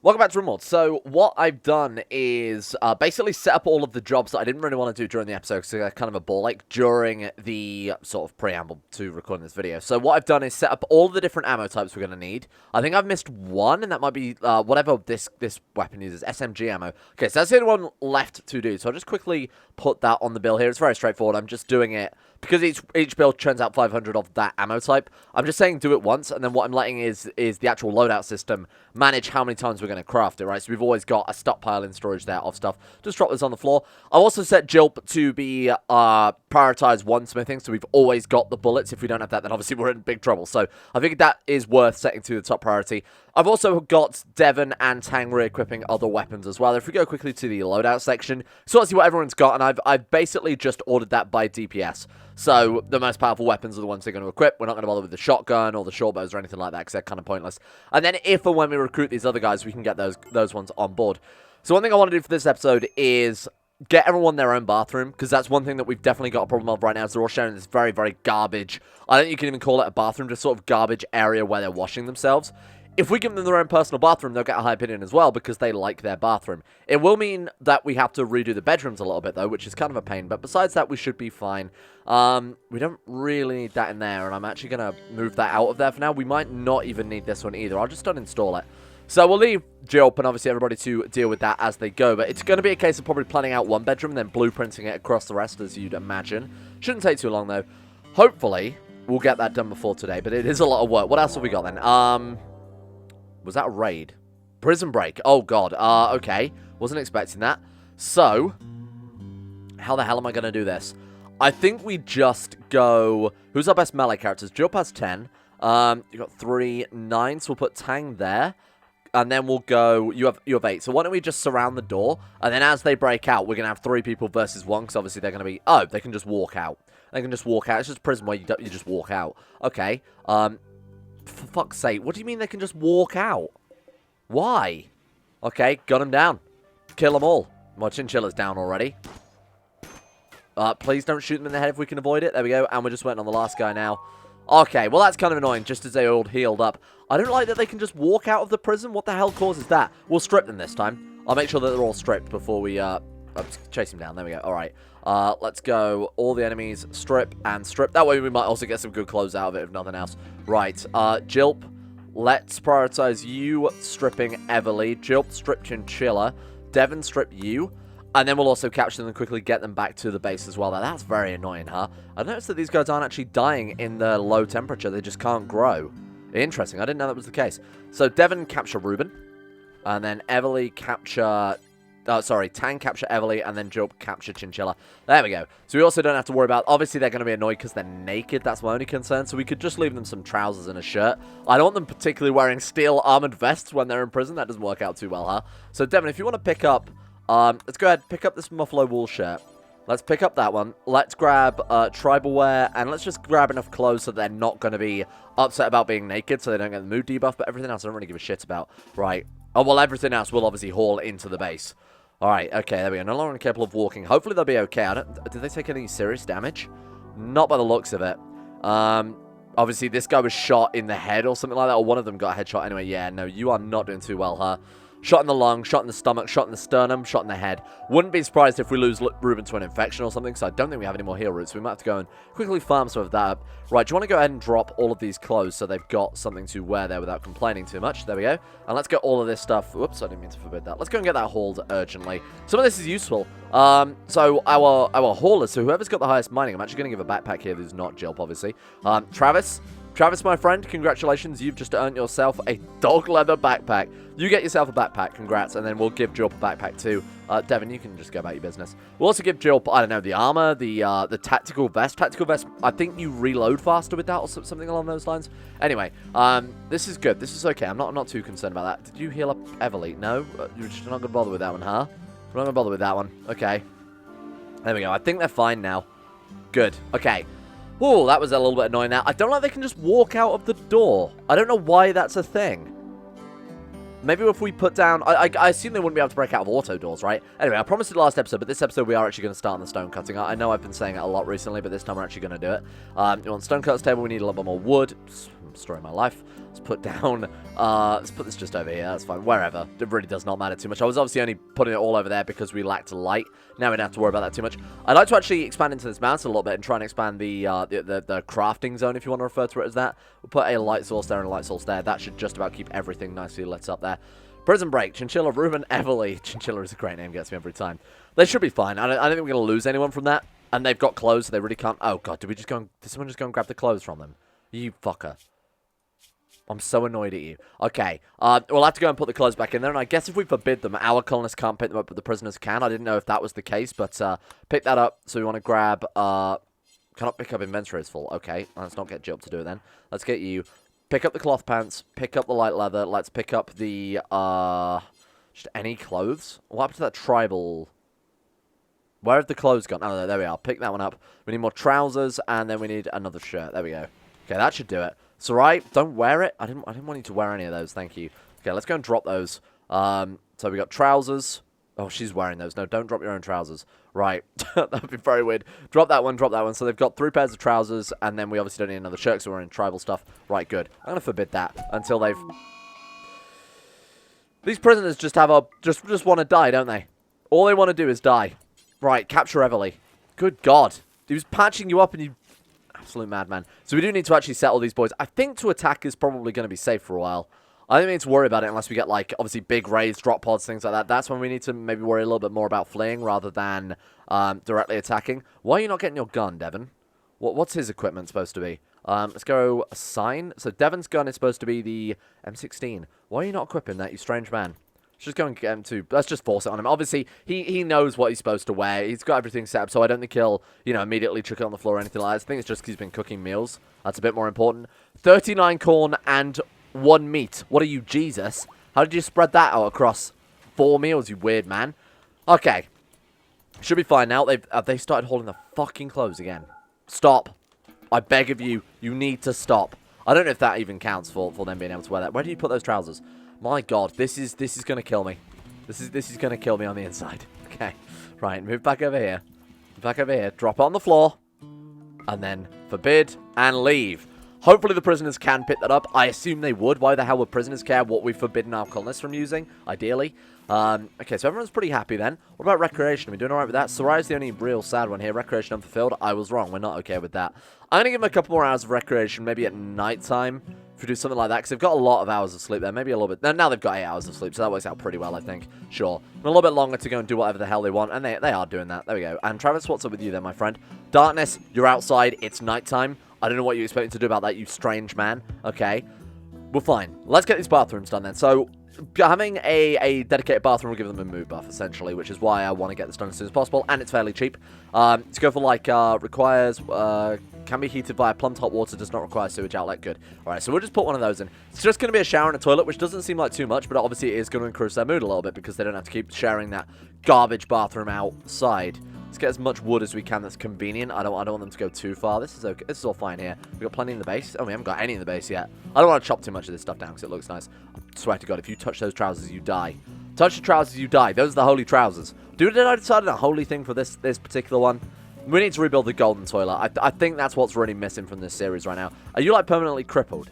Welcome back to Rimworld. So, what I've done is basically set up all of the jobs that I didn't really want to do during the episode because they're kind of a ball ache during the sort of preamble to recording this video. So, what I've done is set up all the different ammo types we're going to need. I think I've missed one, and that might be whatever this weapon uses, SMG ammo. Okay, so that's the only one left to do. So, I'll just quickly put that on the bill here. It's very straightforward. I'm just doing it because each build churns out 500 of that ammo type. I'm just saying do it once, and then what I'm letting is the actual loadout system manage how many times we're going to craft it, right? So we've always got a stockpile in storage there of stuff. Just drop this on the floor. I've also set Jilp to be prioritize one smithing, so we've always got the bullets. If we don't have that, then obviously we're in big trouble. So I think that is worth setting to the top priority. I've also got Devon and Tang re-equipping other weapons as well. If we go quickly to the loadout section, so let's see what everyone's got, and I've basically just ordered that by DPS. So the most powerful weapons are the ones they're going to equip. We're not going to bother with the shotgun or the short bows or anything like that because they're kind of pointless. And then if and when we recruit these other guys, we can get those ones on board. So one thing I want to do for this episode is get everyone their own bathroom, because that's one thing that we've definitely got a problem of right now, is they're all sharing this very, very garbage, I don't think you can even call it a bathroom, just sort of garbage area where they're washing themselves. If we give them their own personal bathroom, they'll get a high opinion as well, because they like their bathroom. It will mean that we have to redo the bedrooms a little bit, though, which is kind of a pain, but besides that, we should be fine. We don't really need that in there, and I'm actually going to move that out of there for now. We might not even need this one either. I'll just uninstall it. So we'll leave Jilp and obviously everybody to deal with that as they go, but it's going to be a case of probably planning out one bedroom and then blueprinting it across the rest, as you'd imagine. Shouldn't take too long, though. Hopefully, we'll get that done before today, but it is a lot of work. What else have we got then? Was that a raid? Prison break. Oh, God. Okay. Wasn't expecting that. So, how the hell am I going to do this? I think we just go... Who's our best melee characters? Jilp has 10. You've got 3, 9, so we'll put Tang there. And then we'll go... You have 8. So why don't we just surround the door? And then as they break out, we're going to have 3 people versus 1. Because obviously they're going to be... Oh, they can just walk out. They can just walk out. It's just prison where you just walk out. Okay. For fuck's sake. What do you mean they can just walk out? Why? Okay. Gun them down. Kill them all. My chinchilla's down already. Please don't shoot them in the head if we can avoid it. There we go. And we're just waiting on the last guy now. Okay, well that's kind of annoying, just as they all healed up. I don't like that they can just walk out of the prison. What the hell causes that? We'll strip them this time. I'll make sure that they're all stripped before we, chase them down. There we go. Alright, let's go. All the enemies, strip and strip. That way we might also get some good clothes out of it, if nothing else. Right, Jilp, let's prioritize you stripping Everly. Jilp, strip Chinchilla. Devon, strip you. And then we'll also capture them and quickly get them back to the base as well. Now, that's very annoying, huh? I noticed that these guys aren't actually dying in the low temperature. They just can't grow. Interesting. I didn't know that was the case. So, Devon capture Ruben. And then Everly capture... Tang capture Everly. And then Jilp capture Chinchilla. There we go. So, we also don't have to worry about... Obviously, they're going to be annoyed because they're naked. That's my only concern. So, we could just leave them some trousers and a shirt. I don't want them particularly wearing steel armored vests when they're in prison. That doesn't work out too well, huh? So, Devon, if you want to pick up... let's go ahead, pick up this Muffalo wool shirt. Let's pick up that one. Let's grab tribal wear, and let's just grab enough clothes so they're not going to be upset about being naked, so they don't get the mood debuff, but everything else I don't really give a shit about. Right. Oh, well, everything else we'll obviously haul into the base. Alright, okay, there we go. No longer capable of walking. Hopefully they'll be okay. Did they take any serious damage? Not by the looks of it. Obviously, this guy was shot in the head or something like that, or one of them got a headshot anyway. Yeah, no, you are not doing too well, huh? Shot in the lung, shot in the stomach, shot in the sternum, shot in the head. Wouldn't be surprised if we lose Ruben to an infection or something, so I don't think we have any more heal roots. So we might have to go and quickly farm some of that up. Right, do you want to go ahead and drop all of these clothes so they've got something to wear there without complaining too much? There we go. And let's get all of this stuff. Whoops, I didn't mean to forbid that. Let's go and get that hauled urgently. Some of this is useful. So our haulers, so whoever's got the highest mining, I'm actually going to give a backpack here who's not Jilp, obviously. Travis, my friend, congratulations. You've just earned yourself a dog leather backpack. You get yourself a backpack, congrats, and then we'll give Jilp a backpack too. Devon, you can just go about your business. We'll also give Jilp, I don't know, the armor, the tactical vest. Tactical vest, I think you reload faster with that or something along those lines. Anyway, this is good. This is okay. I'm not too concerned about that. Did you heal up Everly? No? You're just not going to bother with that one, huh? We're not going to bother with that one. Okay. There we go. I think they're fine now. Good. Okay. Oh, that was a little bit annoying now. I don't like they can just walk out of the door. I don't know why that's a thing. Maybe if we put down... I assume they wouldn't be able to break out of auto doors, right? Anyway, I promised it last episode, but this episode we are actually going to start on the stone cutting. I know I've been saying it a lot recently, but this time we're actually going to do it. On stone cuts table, we need a little bit more wood. story of my life. Let's put down, let's put this just over here. That's fine. Wherever. It really does not matter too much. I was obviously only putting it all over there because we lacked light. Now we don't have to worry about that too much. I'd like to actually expand into this mountain a little bit and try and expand the crafting zone, if you want to refer to it as that. We'll put a light source there and a light source there. That should just about keep everything nicely lit up there. Prison Break, Chinchilla, Ruben, Everly. Chinchilla is a great name, gets me every time. They should be fine. I don't think we're going to lose anyone from that. And they've got clothes, so they really can't... Oh, God, did someone just go and grab the clothes from them? You fucker. I'm so annoyed at you. Okay, we'll have to go and put the clothes back in there, and I guess if we forbid them, our colonists can't pick them up, but the prisoners can. I didn't know if that was the case, but pick that up. So we want to grab... cannot pick up inventory is full. Okay, let's not get Jilp to do it then. Let's get you... Pick up the cloth pants, pick up the light leather, let's pick up the, just any clothes. What happened to that tribal... Where have the clothes gone? Oh, no, there we are. Pick that one up. We need more trousers, and then we need another shirt. There we go. Okay, that should do it. It's alright. Don't wear it. I didn't want you to wear any of those. Thank you. Okay, let's go and drop those. So we got trousers. Oh, she's wearing those. No, don't drop your own trousers. Right. That would be very weird. Drop that one, drop that one. So they've got 3 pairs of trousers, and then we obviously don't need another shirt because we're in tribal stuff. Right, good. I'm going to forbid that until they've... These prisoners just have a... Just want to die, don't they? All they want to do is die. Right, capture Everly. Good God. He was patching you up and you... Absolute madman. So we do need to actually settle these boys. I think to attack is probably going to be safe for a while. I don't need to worry about it unless we get, like, obviously big raids, drop pods, things like that. That's when we need to maybe worry a little bit more about fleeing rather than directly attacking. Why are you not getting your gun, Devon? What's his equipment supposed to be? Let's go assign. So Devon's gun is supposed to be the M16. Why are you not equipping that, you strange man? Let's just go and get him to... Let's just force it on him. Obviously, he knows what he's supposed to wear. He's got everything set up, so I don't think he'll, you know, immediately chuck it on the floor or anything like that. I think it's just because he's been cooking meals. That's a bit more important. 39 corn and... 1 meat. What are you, Jesus? How did you spread that out across 4 meals, you weird man? Okay. Should be fine now. They started holding the fucking clothes again. Stop. I beg of you. You need to stop. I don't know if that even counts for them being able to wear that. Where do you put those trousers? My God, this is going to kill me. This is going to kill me on the inside. Okay. Right, move back over here. Back over here. Drop it on the floor. And then forbid and leave. Hopefully the prisoners can pick that up. I assume they would. Why the hell would prisoners care what we've forbidden our colonists from using, ideally? Okay, so everyone's pretty happy then. What about recreation? Are we doing alright with that? Soray's the only real sad one here. Recreation unfulfilled. I was wrong. We're not okay with that. I'm going to give them a couple more hours of recreation, maybe at night time, if we do something like that, because they've got a lot of hours of sleep there. Maybe a little bit. Now they've got 8 hours of sleep, so that works out pretty well, I think. Sure. And a little bit longer to go and do whatever the hell they want, and they are doing that. There we go. And Travis, what's up with you then, my friend? Darkness, you're outside. It's nighttime. I don't know what you expect me to do about that, you strange man. Okay. We're fine. Let's get these bathrooms done then. So, having a dedicated bathroom will give them a mood buff, essentially, which is why I want to get this done as soon as possible, and it's fairly cheap. To go for, like, requires, can be heated via plumbed hot water, does not require sewage outlet. Good. Alright, so we'll just put one of those in. It's just going to be a shower and a toilet, which doesn't seem like too much, but obviously it is going to increase their mood a little bit, because they don't have to keep sharing that garbage bathroom outside. Let's get as much wood as we can that's convenient. I don't want them to go too far. This is okay. This is all fine here. We've got plenty in the base. Oh, we haven't got any in the base yet. I don't want to chop too much of this stuff down because it looks nice. I swear to God, if you touch those trousers, you die. Touch the trousers, you die. Those are the holy trousers. Did I decide on a holy thing for this particular one? We need to rebuild the golden toilet. I think that's what's really missing from this series right now. Are you, like, permanently crippled?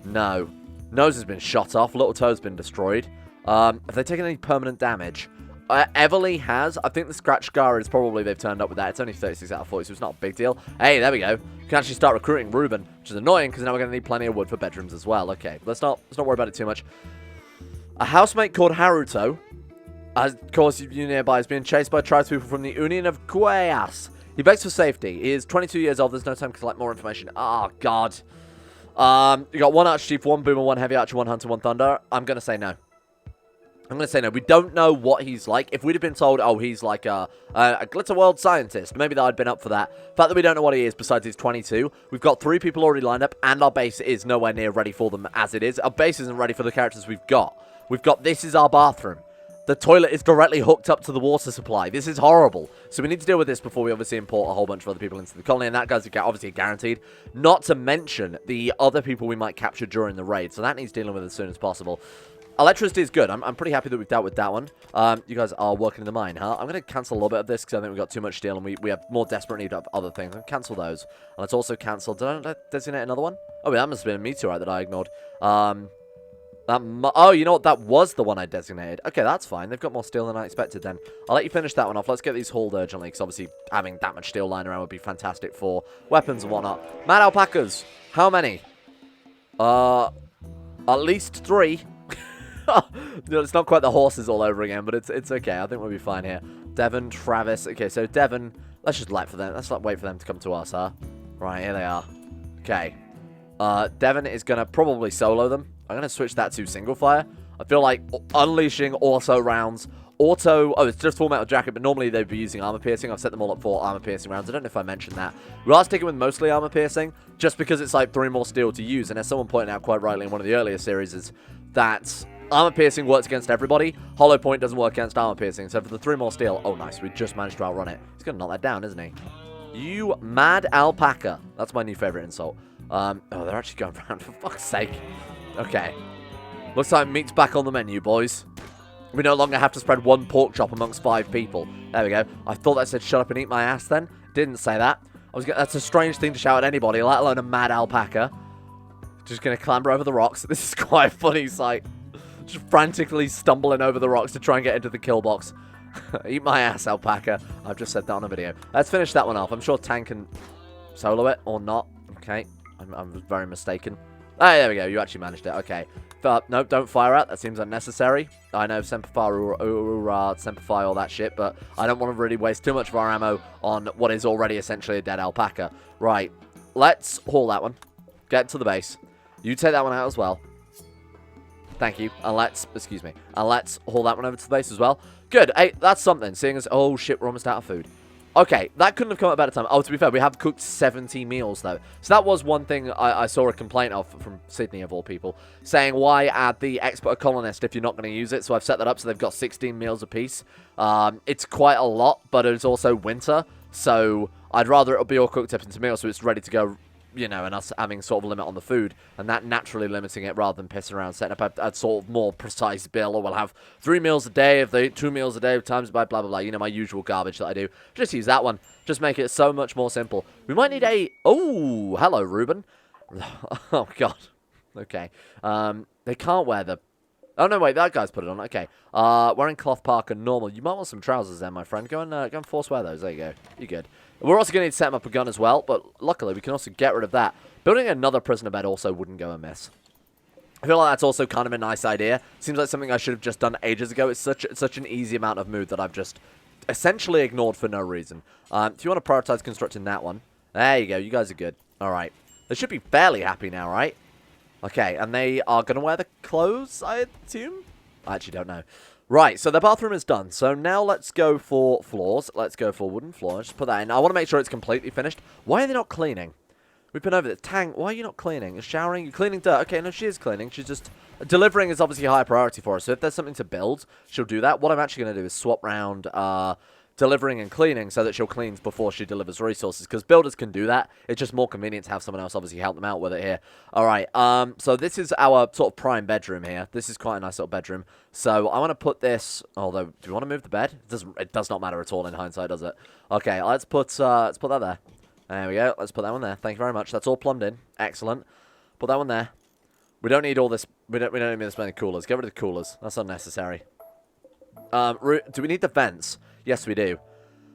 No. Nose has been shot off. Little toe's been destroyed. Have they taken any permanent damage? Everly has. I think the scratch scar is probably they've turned up with that. It's only 36 out of 40, so it's not a big deal. Hey, there we go. We can actually start recruiting Ruben, which is annoying because now we're going to need plenty of wood for bedrooms as well. Okay, let's not worry about it too much. A housemate called Haruto, as of course you nearby, is being chased by tribespeople from the Union of Guayas. He begs for safety. He is 22 years old. There's no time to collect more information. Oh, God. You got 1 Archchief, 1 Boomer, 1 Heavy Archer, 1 Hunter, 1 Thunder. I'm going to say no. I'm going to say no. We don't know what he's like. If we'd have been told, oh, he's like a glitter world scientist, maybe that I'd been up for that. The fact that we don't know what he is, besides he's 22, we've got 3 people already lined up, and our base is nowhere near ready for them as it is. Our base isn't ready for the characters we've got. This is our bathroom. The toilet is directly hooked up to the water supply. This is horrible. So we need to deal with this before we obviously import a whole bunch of other people into the colony, and that guy's obviously guaranteed. Not to mention the other people we might capture during the raid, so that needs dealing with as soon as possible. electricity is good. I'm pretty happy that we've dealt with that one. You guys are working in the mine, huh? I'm going to cancel a little bit of this because I think we've got too much steel and we have more desperate need of other things. Cancel those. And let's also cancel... Did I designate another one? Oh, that must have been a meteorite that I ignored. Oh, you know what? That was the one I designated. Okay, that's fine. They've got more steel than I expected then. I'll let you finish that one off. Let's get these hauled urgently, because obviously having that much steel lying around would be fantastic for weapons and whatnot. Mad alpacas. How many? At least 3. It's not quite the horses all over again, but it's okay. I think we'll be fine here. Devon, Travis. Okay, so Devon, let's just wait for them. Let's wait for them to come to us, huh? Right, here they are. Okay. Devon is going to probably solo them. I'm going to switch that to single fire. I feel like unleashing auto rounds. Oh, it's just full metal jacket, but normally they'd be using armor piercing. I've set them all up for armor piercing rounds. I don't know if I mentioned that. We are sticking with mostly armor piercing, just because it's like 3 more steel to use. And as someone pointed out quite rightly in one of the earlier series, is that armor piercing works against everybody. Hollow point doesn't work against armor piercing. So for the 3 more steel, oh nice, we just managed to outrun it. He's going to knock that down, isn't he? You mad alpaca. That's my new favorite insult. Oh, they're actually going around, for fuck's sake. Okay. Looks like meat's back on the menu, boys. We no longer have to spread 1 pork chop amongst 5 people. There we go. I thought that said shut up and eat my ass then. Didn't say that. That's a strange thing to shout at anybody, let alone a mad alpaca. Just going to clamber over the rocks. This is quite a funny sight. Just frantically stumbling over the rocks to try and get into the kill box. Eat my ass, alpaca. I've just said that on a video. Let's finish that one off. I'm sure Tang can solo it or not. Okay. I'm very mistaken. Oh, there we go. You actually managed it. Okay. No, don't fire at. That seems unnecessary. I know Semper Fi, all that shit, but I don't want to really waste too much of our ammo on what is already essentially a dead alpaca. Right. Let's haul that one. Get to the base. You take that one out as well. Thank you. And let's haul that one over to the base as well. Good. Hey, that's something. Seeing as, oh shit, we're almost out of food. Okay, that couldn't have come at a better time. Oh, to be fair, we have cooked 70 meals, though. So that was one thing I saw a complaint of from Sydney, of all people, saying, why add the expert colonist if you're not going to use it? So I've set that up so they've got 16 meals apiece. It's quite a lot, but it's also winter, so I'd rather it be all cooked up into meals so it's ready to go, you know, and us having sort of a limit on the food, and that naturally limiting it rather than pissing around setting up a sort of more precise bill, or we'll have 3 meals a day if they eat 2 meals a day times by blah blah blah, you know, my usual garbage that I do. Just use that one. Just make it so much more simple. We might need a... Oh, hello, Ruben. Oh, God. Okay. They can't wear the... Oh, no, wait, that guy's put it on. Okay. Wearing cloth parka normal. You might want some trousers then, my friend. Go and force wear those. There you go. You're good. We're also going to need to set him up a gun as well, but luckily we can also get rid of that. Building another prisoner bed also wouldn't go amiss. I feel like that's also kind of a nice idea. Seems like something I should have just done ages ago. It's such an easy amount of mood that I've just essentially ignored for no reason. If you want to prioritize constructing that one, there you go. You guys are good. All right. They should be fairly happy now, right? Okay, and they are going to wear the clothes, I assume? I actually don't know. Right, so the bathroom is done. So now let's go for floors. Let's go for wooden floors. Just put that in. I want to make sure it's completely finished. Why are they not cleaning? We've been over this. Tang, why are you not cleaning? You're showering? You're cleaning dirt. Okay, no, she is cleaning. She's just... Delivering is obviously a high priority for her. So if there's something to build, she'll do that. What I'm actually going to do is swap round... delivering and cleaning so that she'll clean before she delivers resources, because builders can do that. It's just more convenient to have someone else obviously help them out with it here. Alright, so this is our sort of prime bedroom here. This is quite a nice little bedroom. So I want to put this, although, do you want to move the bed? It does not matter at all in hindsight, does it? Okay, let's put that there. There we go. Let's put that one there. Thank you very much. That's all plumbed in. Excellent. Put that one there. We don't need all this. We don't need this many coolers. Get rid of the coolers. That's unnecessary. Do we need the vents? Yes, we do.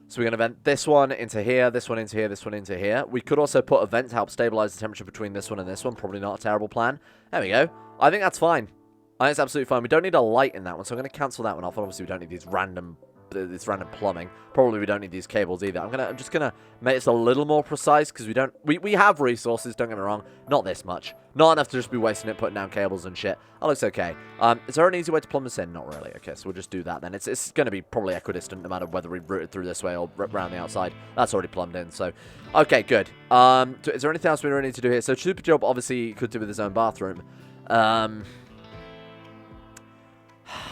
So we're going to vent this one into here, this one into here, this one into here. We could also put a vent to help stabilize the temperature between this one and this one. Probably not a terrible plan. There we go. I think that's fine. I think it's absolutely fine. We don't need a light in that one, so I'm going to cancel that one off. Obviously, we don't need these random plumbing. Probably we don't need these cables either. I'm just gonna make this a little more precise, because we have resources, don't get me wrong. Not this much. Not enough to just be wasting it putting down cables and shit. That looks okay. Is there an easy way to plumb this in? Not really. Okay, so we'll just do that then. It's gonna be probably equidistant no matter whether we route it through this way or around the outside. That's already plumbed in, so okay, good. Is there anything else we really need to do here? So Super Jilp obviously could do with his own bathroom.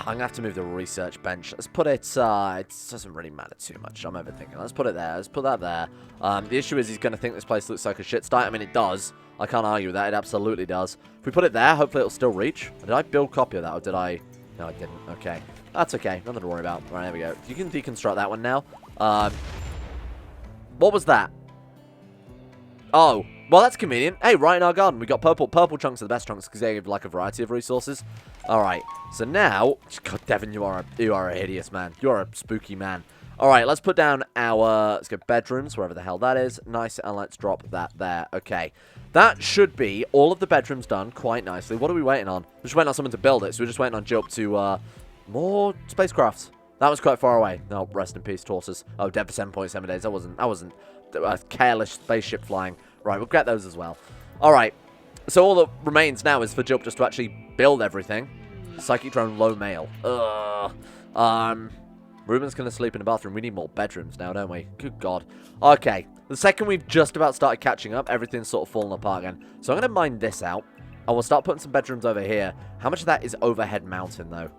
I'm going to have to move the research bench. Let's put it, it doesn't really matter too much. I'm overthinking. Let's put it there. Let's put that there. The issue is he's going to think this place looks like a shit site. I mean, it does. I can't argue with that. It absolutely does. If we put it there, hopefully it'll still reach. Did I build copy of that, or did I? No, I didn't. Okay. That's okay. Nothing to worry about. Right, there we go. You can deconstruct that one now. What was that? Oh. Well, that's convenient. Hey, right in our garden, we got purple. Purple chunks are the best chunks because they give like a variety of resources. All right. So now, God, Devin, you are a hideous man. You're a spooky man. All right, let's put down our, let's go bedrooms, wherever the hell that is. Nice, and let's drop that there. Okay. That should be all of the bedrooms done quite nicely. What are we waiting on? We're just waiting on someone to build it, so we're just waiting on Jilp to, more spacecrafts. That was quite far away. No, rest in peace, Tortoise. Oh, dead for 7.7 days. That wasn't a careless spaceship flying. Right, we'll get those as well. Alright, so all that remains now is for Jilp just to actually build everything. Psychic drone, low mail. Ruben's going to sleep in the bathroom. We need more bedrooms now, don't we? Good God. Okay, the second we've just about started catching up, everything's sort of falling apart again. So I'm going to mine this out, and we'll start putting some bedrooms over here. How much of that is overhead mountain, though?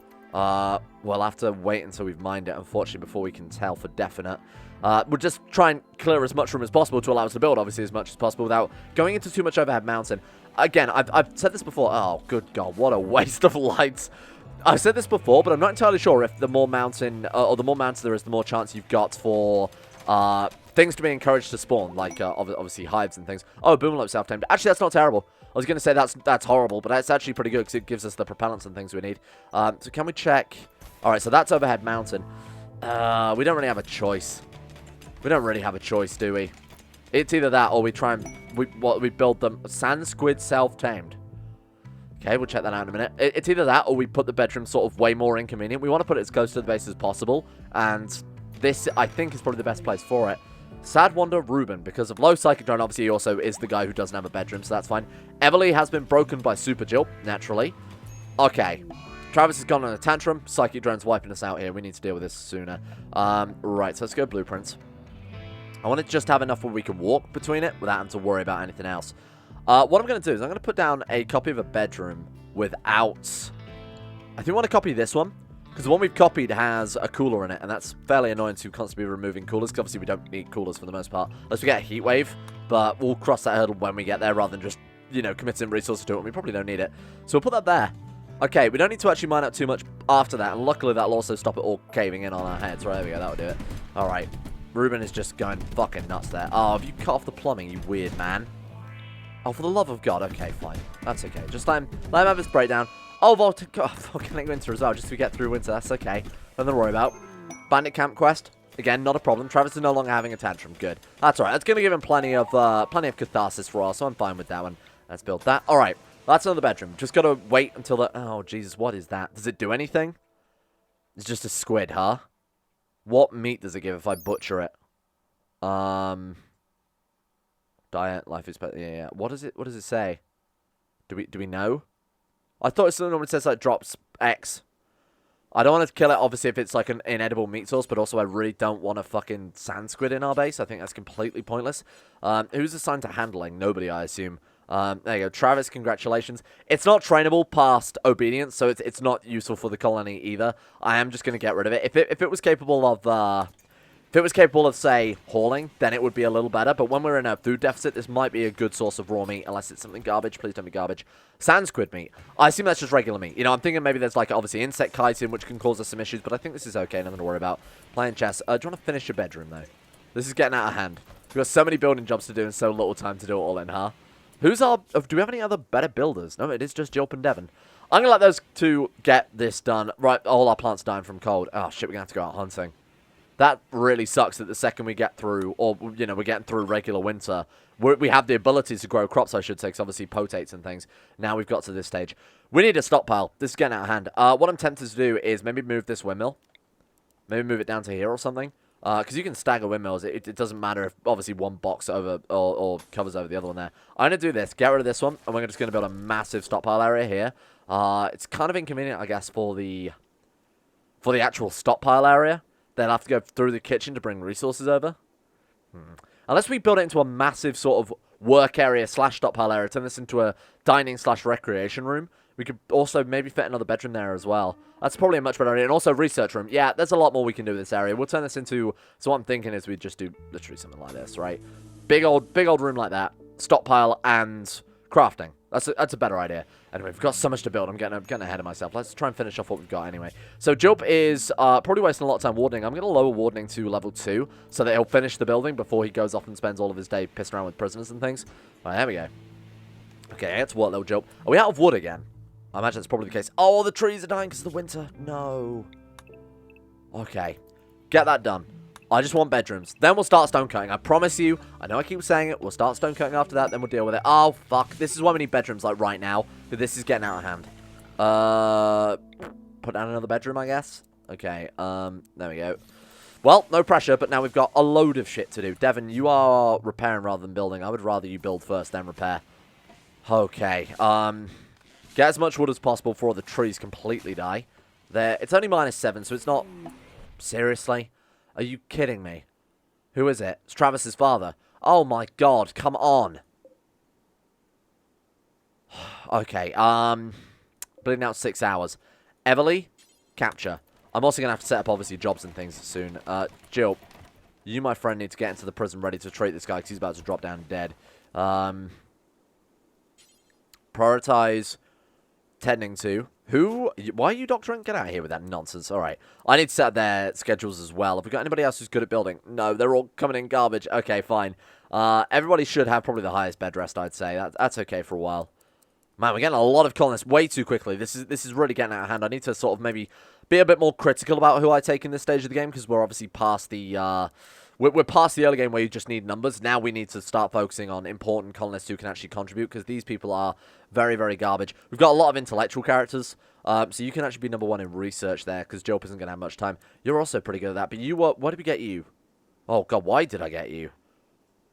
We'll have to wait until we've mined it, unfortunately, before we can tell for definite. We'll just try and clear as much room as possible to allow us to build, obviously, as much as possible without going into too much overhead mountain. Again, I've said this before. Oh, good God, what a waste of lights. I've said this before, but I'm not entirely sure if the more mountain, or the more mountain there is, the more chance you've got for things to be encouraged to spawn, like obviously hives and things. Oh, Boomlope self-tamed. Actually, that's not terrible. I was going to say that's horrible, but that's actually pretty good because it gives us the propellants and things we need. So can we check? All right, so that's overhead mountain. We don't really have a choice. We don't really have a choice, do we? It's either that or we try and we build them. Sand squid self-tamed. Okay, we'll check that out in a minute. It's either that or we put the bedroom sort of way more inconvenient. We want to put it as close to the base as possible, and this, I think, is probably the best place for it. Sad Wonder Ruben, because of low Psychic Drone, obviously he also is the guy who doesn't have a bedroom, so that's fine. Everly has been broken by Super Jilp, naturally. Okay. Travis has gone on a tantrum. Psychic Drone's wiping us out here. We need to deal with this sooner. Right, so let's go blueprints. I want to just have enough where we can walk between it without having to worry about anything else. What I'm going to do is I'm going to put down a copy of a bedroom without... I think we want to copy this one. Because the one we've copied has a cooler in it, and that's fairly annoying to constantly be removing coolers, because obviously we don't need coolers for the most part. Unless we get a heat wave, but we'll cross that hurdle when we get there, rather than just, you know, committing resources to it, and we probably don't need it. So we'll put that there. Okay, we don't need to actually mine out too much after that, and luckily that'll also stop it all caving in on our heads. Right, there we go, that'll do it. Alright, Ruben is just going fucking nuts there. Oh, have you cut off the plumbing, you weird man? Oh, for the love of God, okay, fine. That's okay. Just let him have his breakdown. Oh, volcanic winter as well, just to get through winter. That's okay. Nothing to worry about. Bandit camp quest. Again, not a problem. Travis is no longer having a tantrum. Good. That's all right. That's going to give him plenty of catharsis for us, so I'm fine with that one. Let's build that. All right. That's another bedroom. Just got to wait until the... Oh, Jesus, what is that? Does it do anything? It's just a squid, huh? What meat does it give if I butcher it? Diet, life expectancy. Yeah. What does it say? Do we know? I thought it normally says like drops X. I don't want to kill it, obviously, if it's like an inedible meat source, but also I really don't want a fucking sand squid in our base. I think that's completely pointless. Who's assigned to handling? Nobody, I assume. There you go. Travis, congratulations. It's not trainable past obedience, so it's not useful for the colony either. I am just going to get rid of it. If it was capable of... If it was capable of, say, hauling, then it would be a little better. But when we're in a food deficit, this might be a good source of raw meat, unless it's something garbage. Please don't be garbage. Sand squid meat. I assume that's just regular meat. You know, I'm thinking maybe there's, like, obviously insect chitin, which can cause us some issues. But I think this is okay. Nothing to worry about. Playing chess. Do you want to finish your bedroom, though? This is getting out of hand. We've got so many building jobs to do and so little time to do it all in, huh? Who's our... Do we have any other better builders? No, it is just Jilp and Devon. I'm going to let those two get this done. Right, all our plants dying from cold. Oh, shit, we're going to have to go out hunting. That really sucks that the second we get through, or, you know, we're getting through regular winter, we have the ability to grow crops, I should say, because obviously potates and things. Now we've got to this stage. We need a stockpile. This is getting out of hand. What I'm tempted to do is maybe move this windmill. Maybe move it down to here or something. Because you can stagger windmills. It doesn't matter if, obviously, one box over or covers over the other one there. I'm going to do this. Get rid of this one, and we're just going to build a massive stockpile area here. It's kind of inconvenient, I guess, for the actual stockpile area. They'll have to go through the kitchen to bring resources over. Unless we build it into a massive sort of work area / stockpile area, turn this into a dining / recreation room, We could also maybe fit another bedroom there as well. That's probably a much better idea. And also research room. Yeah, there's a lot more we can do with this area. We'll turn this into... So what I'm thinking is we just do literally something like this, right? Big old room like that. Stockpile and crafting. That's a better idea. Anyway, we've got so much to build. I'm getting ahead of myself. Let's try and finish off what we've got anyway. So Jilp is probably wasting a lot of time wardening. I'm going to lower wardening to level 2 so that he'll finish the building before he goes off and spends all of his day pissing around with prisoners and things. All right, there we go. Okay, let's work, little Jilp. Are we out of wood again? I imagine that's probably the case. Oh, the trees are dying because of the winter. No. Okay. Get that done. I just want bedrooms. Then we'll start stone cutting. I promise you. I know I keep saying it. We'll start stone cutting after that. Then we'll deal with it. Oh, fuck. This is why we need bedrooms, like, right now. But this is getting out of hand. Put down another bedroom, I guess. Okay. There we go. Well, no pressure, but now we've got a load of shit to do. Devin, you are repairing rather than building. I would rather you build first, then repair. Okay. Get as much wood as possible before the trees completely die. It's only -7, so it's not... Seriously? Are you kidding me? Who is it? It's Travis's father. Oh my god, come on. Okay, bleeding out 6 hours. Everly, capture. I'm also going to have to set up, obviously, jobs and things soon. Jill, you, my friend, need to get into the prison ready to treat this guy because he's about to drop down dead. Prioritize tending to... Who? Why are you doctoring? Get out of here with that nonsense. All right. I need to set their schedules as well. Have we got anybody else who's good at building? No, they're all coming in garbage. Okay, fine. Everybody should have probably the highest bed rest, I'd say. That's okay for a while. Man, we're getting a lot of colonists way too quickly. This is really getting out of hand. I need to sort of maybe be a bit more critical about who I take in this stage of the game because we're obviously past the... We're past the early game where you just need numbers. Now we need to start focusing on important colonists who can actually contribute because these people are very, very garbage. We've got a lot of intellectual characters, so you can actually be #1 in research there because Jilp isn't going to have much time. You're also pretty good at that, but you why did we get you? Oh, God, why did I get you?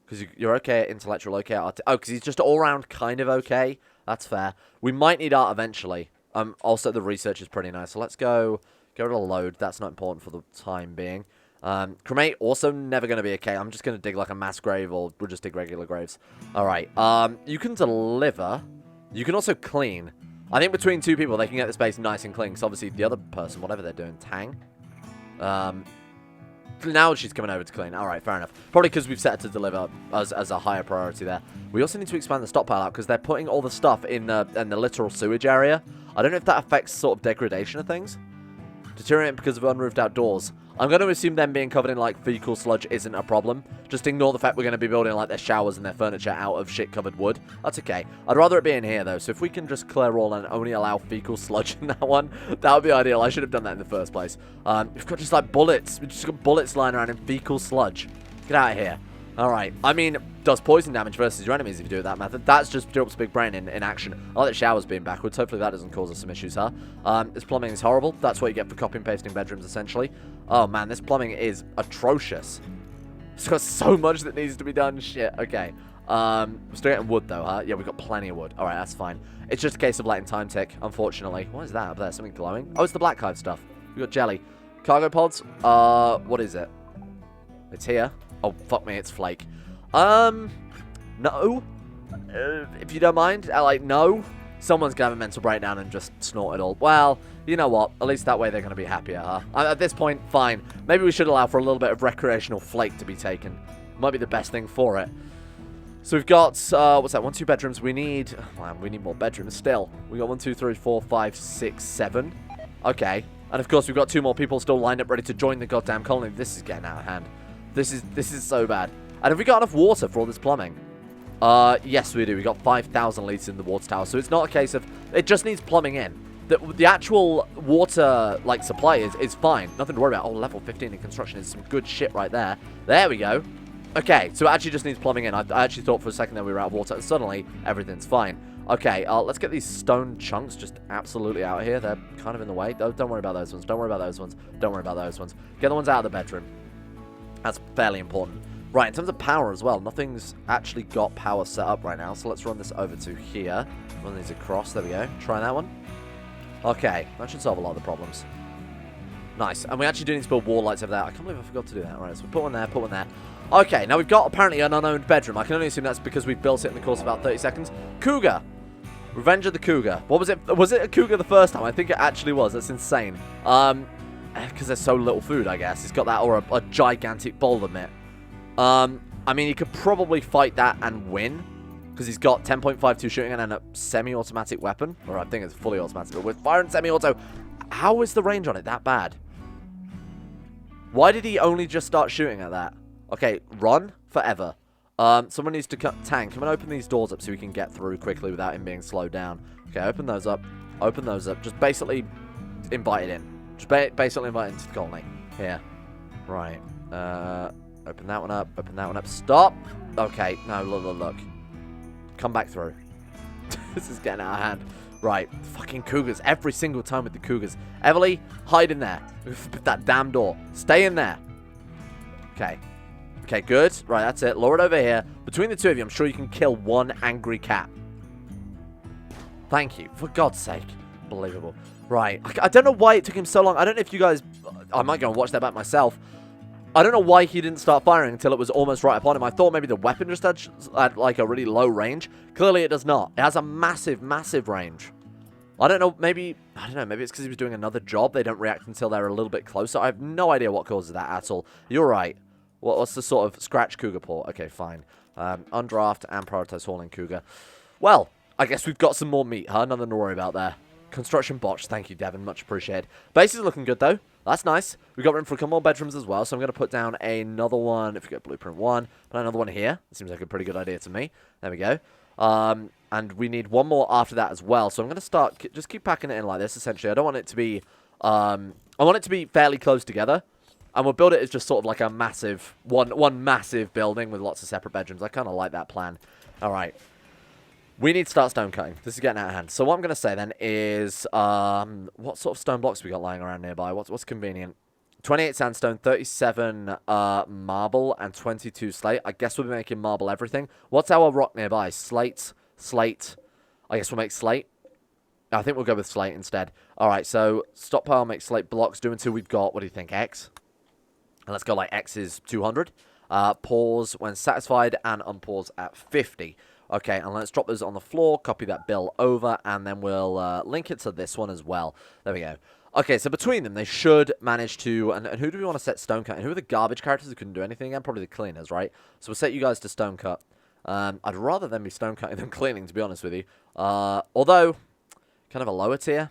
Because you're okay at intellectual, okay at art. Oh, because he's just all-round kind of okay. That's fair. We might need art eventually. Also, the research is pretty nice, so let's go rid of load. That's not important for the time being. Cremate, also never going to be okay. I'm just going to dig like a mass grave, or we'll just dig regular graves. Alright, you can deliver. You can also clean. I think between two people, they can get the space nice and clean. So obviously, the other person, whatever they're doing, Tang. Now she's coming over to clean. Alright, fair enough. Probably because we've set it to deliver as a higher priority there. We also need to expand the stockpile out, because they're putting all the stuff in the literal sewage area. I don't know if that affects sort of degradation of things. Deteriorating because of unroofed outdoors. I'm going to assume them being covered in, like, fecal sludge isn't a problem. Just ignore the fact we're going to be building, like, their showers and their furniture out of shit-covered wood. That's okay. I'd rather it be in here, though. So if we can just clear all and only allow fecal sludge in that one, that would be ideal. I should have done that in the first place. We've got just, like, bullets. We've just got bullets lying around in fecal sludge. Get out of here. Alright, I mean, does poison damage versus your enemies if you do it that method. That's just Jilp's big brain in action. I like that shower's being backwards. Hopefully that doesn't cause us some issues, huh? This plumbing is horrible. That's what you get for copy and pasting bedrooms, essentially. Oh, man, this plumbing is atrocious. It's got so much that needs to be done. Shit, okay. We're still getting wood, though, huh? Yeah, we've got plenty of wood. Alright, that's fine. It's just a case of letting time tick, unfortunately. What is that up there? Something glowing? Oh, it's the black hive stuff. We've got jelly. Cargo pods? What is it? It's here. Oh, fuck me, it's Flake. No. If you don't mind, no. Someone's gonna have a mental breakdown and just snort it all. Well, you know what? At least that way they're gonna be happier, huh? At this point, fine. Maybe we should allow for a little bit of recreational flake to be taken. Might be the best thing for it. So we've got, what's that? 1, 2 bedrooms. We need, oh, man, we need more bedrooms still. We got 1, 2, 3, 4, 5, 6, 7. Okay. And of course, we've got 2 more people still lined up ready to join the goddamn colony. This is getting out of hand. This is so bad. And have we got enough water for all this plumbing? Yes, we do. We got 5,000 litres in the water tower. So it's not a case of... It just needs plumbing in. The actual water, like, supply is fine. Nothing to worry about. Oh, level 15 in construction is some good shit right there. There we go. Okay, so it actually just needs plumbing in. I actually thought for a second that we were out of water. And suddenly, everything's fine. Okay, let's get these stone chunks just absolutely out of here. They're kind of in the way. Don't worry about those ones. Don't worry about those ones. Don't worry about those ones. Get the ones out of the bedroom. That's fairly important. Right, in terms of power as well, nothing's actually got power set up right now. So let's run this over to here. Run these across. There we go. Try that one. Okay, that should solve a lot of the problems. Nice. And we actually do need to build wall lights over there. I can't believe I forgot to do that. Right, so we put one there, put one there. Okay, now we've got apparently an unowned bedroom. I can only assume that's because we've built it in the course of about 30 seconds. Cougar. Revenge of the Cougar. What was it? Was it a cougar the first time? I think it actually was. That's insane. Because there's so little food, I guess. He's got that, or a gigantic boulder mitt. I mean, he could probably fight that and win. Because he's got 10.52 shooting and a semi-automatic weapon. Or I think it's fully automatic. But with fire and semi-auto, how is the range on it that bad? Why did he only just start shooting at that? Okay, run forever. Someone needs to tank. Come and open these doors up so we can get through quickly without him being slowed down. Okay, open those up. Open those up. Just basically invite it in. Just basically invite it into the colony. Here. Right. Open that one up. Open that one up. Stop. Okay. No, look. Come back through. This is getting out of hand. Right. Fucking cougars. Every single time with the cougars. Everly, hide in there. That damn door. Stay in there. Okay. Okay, good. Right, that's it. Lower it over here. Between the two of you, I'm sure you can kill one angry cat. Thank you. For God's sake. Unbelievable. Right. I don't know why it took him so long. I don't know if you guys... I might go and watch that back myself. I don't know why he didn't start firing until it was almost right upon him. I thought maybe the weapon just had like a really low range. Clearly it does not. It has a massive, massive range. I don't know. Maybe it's because he was doing another job. They don't react until they're a little bit closer. I have no idea what causes that at all. You're right. What's the sort of scratch cougar port? Okay, fine. Undraft and prioritize hauling cougar. Well, I guess we've got some more meat, huh? Nothing to worry about there. Construction botch. Thank you, Devin. Much appreciated. Base is looking good, though. That's nice. We've got room for a couple more bedrooms as well, so I'm going to put down another one. If we get blueprint 1, put another one here. It seems like a pretty good idea to me. There we go. And we need one more after that as well. So I'm going to start... Just keep packing it in like this, essentially. I don't want it to be... I want it to be fairly close together. And we'll build it as just sort of like a massive, one massive building with lots of separate bedrooms. I kind of like that plan. All right. We need to start stone cutting. This is getting out of hand. So what I'm going to say then is, what sort of stone blocks we got lying around nearby? What's convenient? 28 sandstone, 37 marble, and 22 slate. I guess we'll be making marble everything. What's our rock nearby? Slate. I guess we'll make slate. I think we'll go with slate instead. All right, so stockpile, make slate blocks. Do until we've got, what do you think, X? And let's go like X is 200. Pause when satisfied and unpause at 50. Okay, and let's drop those on the floor, copy that bill over, and then we'll link it to this one as well. There we go. Okay, so between them, they should manage to... And who do we want to set stone cut? And who are the garbage characters who couldn't do anything again? Probably the cleaners, right? So we'll set you guys to stone cut. I'd rather them be stone cutting than cleaning, to be honest with you. Although, kind of a lower tier.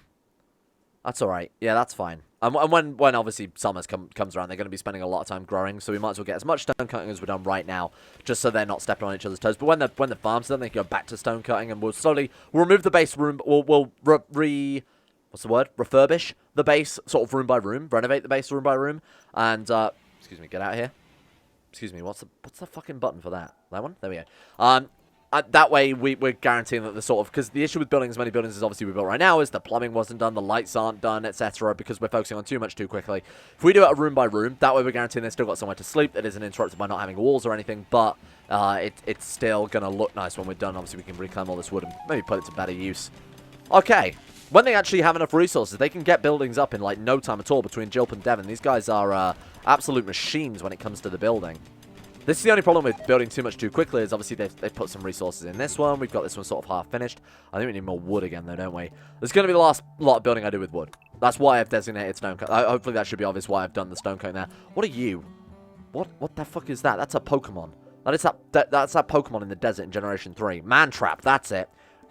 That's all right. Yeah, that's fine. And when obviously summer comes around, they're going to be spending a lot of time growing, so we might as well get as much stone cutting as we've done right now, just so they're not stepping on each other's toes. But when the farm's done, they can go back to stone cutting, and we'll remove the base room. We'll refurbish the base sort of room by room, renovate the base room by room, and excuse me, get out of here. Excuse me, what's the fucking button for that? That one? There we go. That way, we're guaranteeing that the sort of... Because the issue with building as many buildings as obviously we built right now is the plumbing wasn't done, the lights aren't done, etc. Because we're focusing on too much too quickly. If we do it room by room, that way we're guaranteeing they've still got somewhere to sleep that isn't interrupted by not having walls or anything. But it's still going to look nice when we're done. Obviously, we can reclaim all this wood and maybe put it to better use. Okay. When they actually have enough resources, they can get buildings up in like no time at all between Jilp and Devon. These guys are absolute machines when it comes to the building. This is the only problem with building too much too quickly is obviously they've put some resources in this one. We've got this one sort of half finished. I think we need more wood again though, don't we? This is going to be the last lot of building I do with wood. That's why I've designated stone cut. Hopefully that should be obvious why I've done the stone cutting there. What are you? What the fuck is that? That's a Pokemon. That's that Pokemon in the desert in Generation 3. Mantrap, that's it.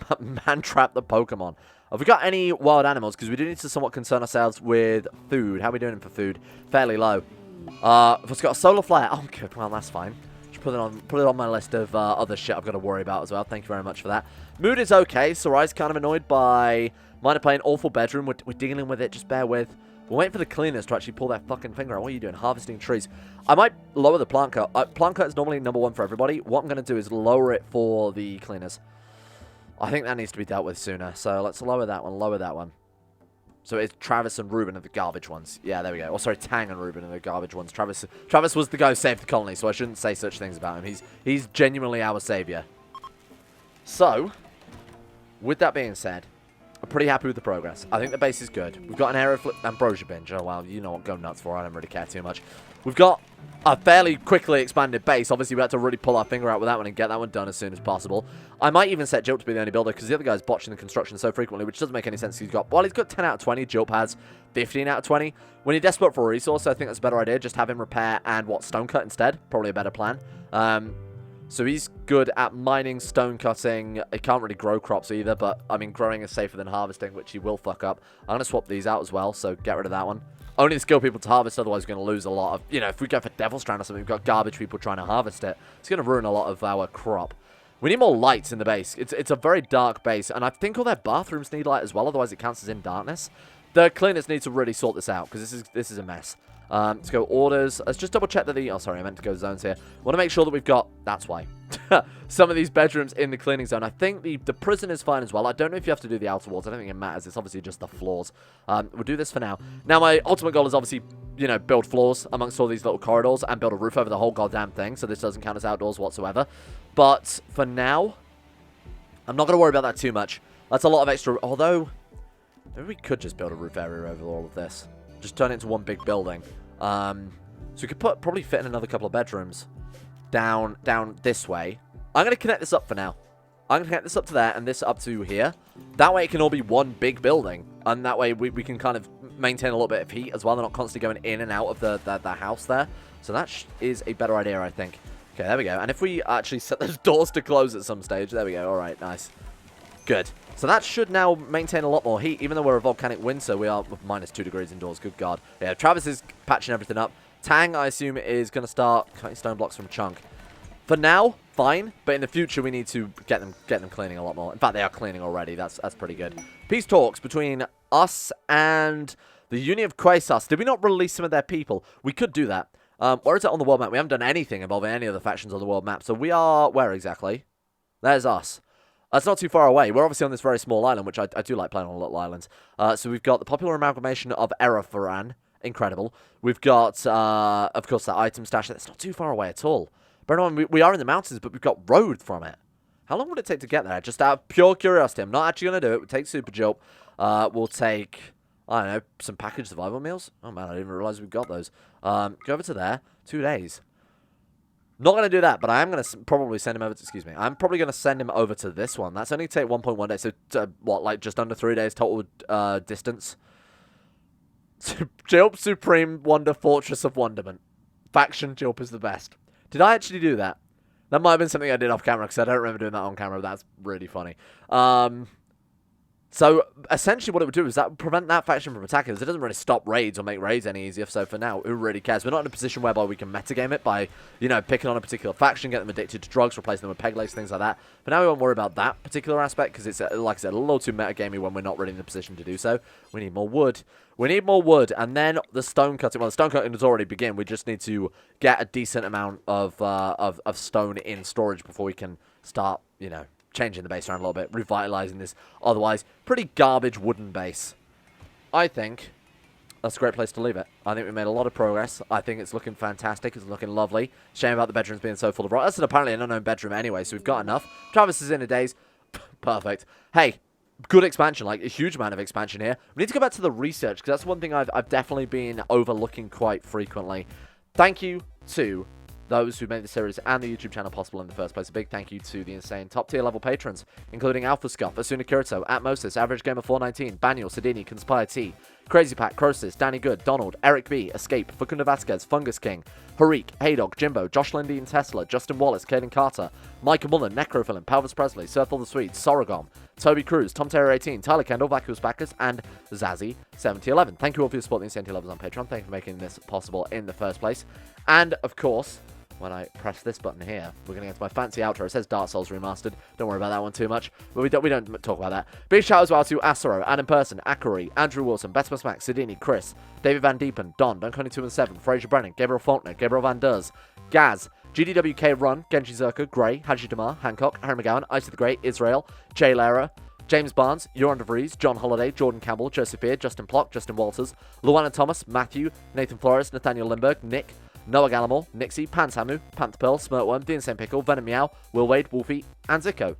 Mantrap the Pokemon. Have we got any wild animals? Because we do need to somewhat concern ourselves with food. How are we doing for food? Fairly low. It's got a solar flare. Oh, good. Well, that's fine. Just put it on my list of other shit I've got to worry about as well. Thank you very much for that. Mood is okay. Sarai's kind of annoyed by Minor playing awful bedroom. We're dealing with it. Just bear with. We're waiting for the cleaners to actually pull their fucking finger out. What are you doing? Harvesting trees. I might lower the plant cut. Plant cut is normally #1 for everybody. What I'm going to do is lower it for the cleaners. I think that needs to be dealt with sooner. So let's lower that one. Lower that one. So it's Travis and Ruben are the garbage ones. Yeah, there we go. Oh, sorry, Tang and Ruben are the garbage ones. Travis was the guy who saved the colony, so I shouldn't say such things about him. He's genuinely our savior. So, with that being said, I'm pretty happy with the progress. I think the base is good. We've got an area flip ambrosia binge. Oh, well, you know what, go nuts for. I don't really care too much. We've got a fairly quickly expanded base. Obviously, we had to really pull our finger out with that one and get that one done as soon as possible. I might even set Jilp to be the only builder because the other guy's botching the construction so frequently, which doesn't make any sense. He's got 10 out of 20. Jilp has 15 out of 20. When you're desperate for a resource, I think that's a better idea. Just have him repair and, stone cut instead. Probably a better plan. So he's good at mining, stone cutting. He can't really grow crops either, but, I mean, growing is safer than harvesting, which he will fuck up. I'm going to swap these out as well, so get rid of that one. Only the skilled people to harvest, otherwise we're going to lose a lot of, if we go for Devil's Strand or something, we've got garbage people trying to harvest it. It's going to ruin a lot of our crop. We need more lights in the base. It's a very dark base, and I think all their bathrooms need light as well, otherwise it counts as in darkness. The cleaners need to really sort this out, because this is a mess. Let's go orders. Let's just double check that oh, sorry, I meant to go zones here. Want to make sure that we've got, that's why, some of these bedrooms in the cleaning zone. I think the prison is fine as well. I don't know if you have to do the outer walls. I don't think it matters. It's obviously just the floors. We'll do this for now. Now, my ultimate goal is obviously, build floors amongst all these little corridors and build a roof over the whole goddamn thing, so this doesn't count as outdoors whatsoever. But for now, I'm not going to worry about that too much. That's a lot of extra, although, maybe we could just build a roof area over all of this. Just turn it into one big building. So we could probably fit in another couple of bedrooms down this way. I'm going to connect this up for now. I'm going to connect this up to there and this up to here. That way it can all be one big building. And that way we can kind of maintain a little bit of heat as well. They're not constantly going in and out of the house there. So that is a better idea, I think. Okay, there we go. And if we actually set those doors to close at some stage. There we go. All right, nice. Good. So that should now maintain a lot more heat. Even though we're a volcanic winter, we are minus 2 degrees indoors. Good God. Yeah, Travis is patching everything up. Tang, I assume, is going to start cutting stone blocks from Chunk. For now, fine. But in the future, we need to get them cleaning a lot more. In fact, they are cleaning already. That's pretty good. Peace talks between us and the Union of Quasas. Did we not release some of their people? We could do that. Where is it on the world map? We haven't done anything involving any of the factions on the world map. So we are... Where exactly? There's us. That's not too far away. We're obviously on this very small island, which I do like playing on little islands. So we've got the popular amalgamation of Erefaran. Incredible. We've got, of course, that item stash. That's not too far away at all. Bear in mind, we are in the mountains, but we've got road from it. How long would it take to get there? Just out of pure curiosity. I'm not actually going to do it. We'll take Super Jilp. We'll take, I don't know, some packaged survival meals. Oh, man, I didn't even realize we've got those. Go over to there. 2 days. Not going to do that, but I am going to probably send him over to, excuse me, I'm probably going to send him over to this one. That's only take 1.1 days, so, what, like just under 3 days total distance? Jilp Supreme Wonder Fortress of Wonderment. Faction Jilp is the best. Did I actually do that? That might have been something I did off camera, because I don't remember doing that on camera, but that's really funny. So, essentially what it would do is that would prevent that faction from attacking us. It doesn't really stop raids or make raids any easier, so for now, who really cares? We're not in a position whereby we can metagame it by, picking on a particular faction, get them addicted to drugs, replacing them with peg legs, things like that. But now we won't worry about that particular aspect, because it's, like I said, a little too metagamey when we're not really in the position to do so. We need more wood. We need more wood, and then the stone cutting. Well, the stone cutting has already begun. We just need to get a decent amount of stone in storage before we can start, changing the base around a little bit, revitalizing this otherwise pretty garbage wooden base. I think that's a great place to leave it. I think we made a lot of progress. I think it's looking fantastic. It's looking lovely. Shame about the bedrooms being so full of rock. That's apparently an unknown bedroom anyway, so we've got enough. Travis is in a daze. Perfect. Hey, good expansion, like a huge amount of expansion here. We need to go back to the research, because that's one thing I've definitely been overlooking quite frequently. Thank you to those who made the series and the YouTube channel possible in the first place. A big thank you to the insane top-tier level patrons, including Alpha Scuff, Asuna Kirito, Atmosis, Average Gamer 419, Baniel, Sedini, Conspire T, Crazy Pack, Crosis, Danny Good, Donald, Eric B, Escape, Facunda Vasquez, Fungus King, Harik, Haydog, Jimbo, Josh Lindy and Tesla, Justin Wallace, Caden Carter, Micah Mullen, Necrophilin, Palvis Presley, Surfall the Swedes, Soragom, Toby Cruz, Tom Terror 18, Tyler Kendall, Vacuous Backers, and Zazzy 7011. Thank you all for your support in the insane levels on Patreon. Thank you for making this possible in the first place. And, of course, when I press this button here, we're going to get to my fancy outro. It says Dark Souls Remastered. Don't worry about that one too much. But we don't talk about that. Big shout out as well to Asaro, Adam Person, Akari, Andrew Wilson, Betmas Max, Sidini, Chris, David Van Diepen, Don, Don227, Fraser Brennan, Gabriel Faulkner, Gabriel Van Durs, Gaz, GDWK Run, Genji Zerka, Gray, Haji Damar, Hancock, Harry McGowan, Ice of the Great, Israel, Jay Lara, James Barnes, Joran de Vries, John Holiday, Jordan Campbell, Joseph Beard, Justin Plock, Justin Walters, Luana Thomas, Matthew, Nathan Flores, Nathaniel Lindbergh, Nick, Noah Gallimore, Nixie, Pansamu, Panther Pearl, Smirtworm, The Insane Pickle, Venom Meow, Will Wade, Wolfie, and Zico.